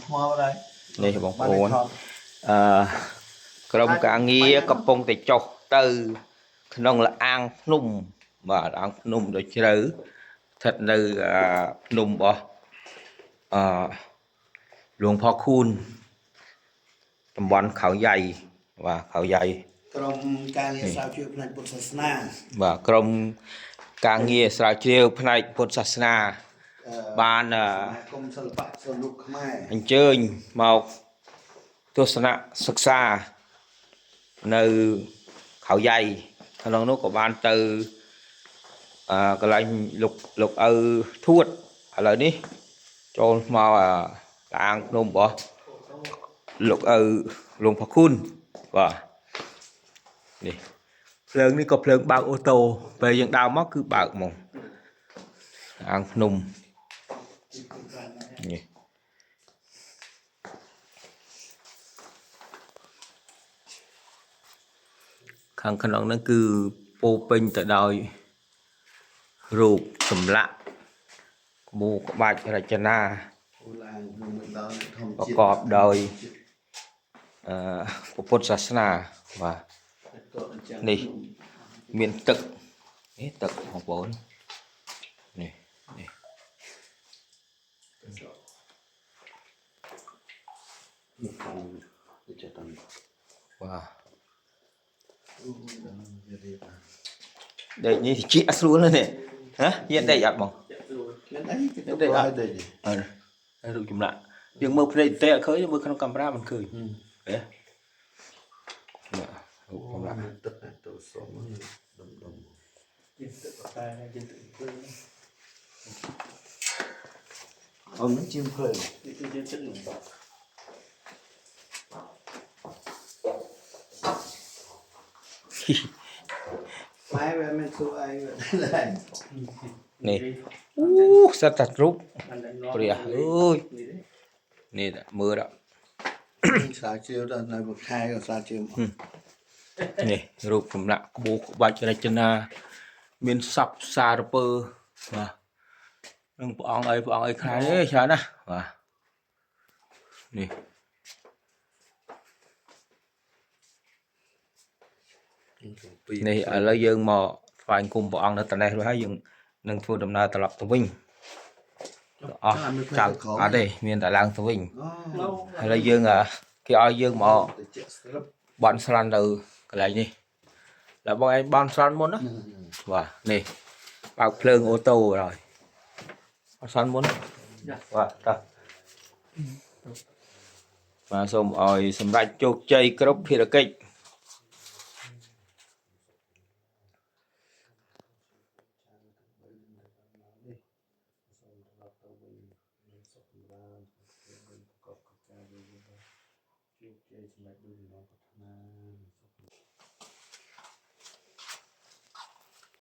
mua đây đây bóng ổn cầm cả nghĩa cặp bông tay chọc từ nông là ăn nung và ăn nung rồi chứ thật là nung bỏ luồng pho khun tầm bón khảo dày và khảo dày và cầm cả nghĩa sao chiêu này một sát na ban anh chơi màu tôi sắc xa nơi khảo dày thằng nó có ban từ cái lạnh lục thuốc ở lại đi cho mà ăn nôm bỏ lục luôn phật khun và đi lớn đi cọp lớn bao ô tô về những đào móc cứ bạc mong ăn nôm khăn khăn nó cứ po pin tại đòi ruột sầm lạ bù có bạch là chân naประกอบโดยพระพุทธศาสนาว่านี่មានទឹកនេះទឹកបងប្អូននេះនេះវ៉ាដេកនេះជាស្រួលណាស់ហ៎យើងដេកអត់បងដេកអត់រូបចម្លាក់យើងមើលភ្នែកតែអត់ឃើញមើលក្នុងកាមេរ៉ាមិនឃើញហ៎រូបចម្លាក់ទឹកទៅសុំដុំដុំយើងទឹកតែយើងទឹកភ្លើងអូនជិះភ្លើងនេះគឺយើងទឹកនឹងបាទម៉ែវាមិនធ្វើអីនេះសត្វតារូបព្រះអើយនេះមើលដល់ស្រាវជ្រាវដល់នៅមួយខែក៏ស្រាវជ្រាវនេះរូបចម្លាក់ក្បូរក្បាច់រចនាមានសពសារពើបាទនឹងព្រះអង្គអីខ្លាំងទេច្រើនណាស់បាទនេះនេះឥឡូវយើងមកស្វែងគុំព្រះអង្គនៅត្នេះរួចហើយយើងនឹងធ្វើដំណើរត្រឡប់ទៅវិញអស់ចាំអត់ទេមានតែឡើងទៅវិញឥឡូវយើងគេឲ្យយើងមកបន់ស្រាន់នៅកន្លែងនេះแล้วបងឯងបន់ស្រាន់មុនណាបាទនេះបើកភ្លើងអូតូrồiបន់ស្រាន់មុនបាទតោះបាទសូមឲ្យសម្រេចជោគជ័យគ្រប់ភារកិច្ចជោគជ័យសម្រាប់ដូចน้องប្រាថ្នា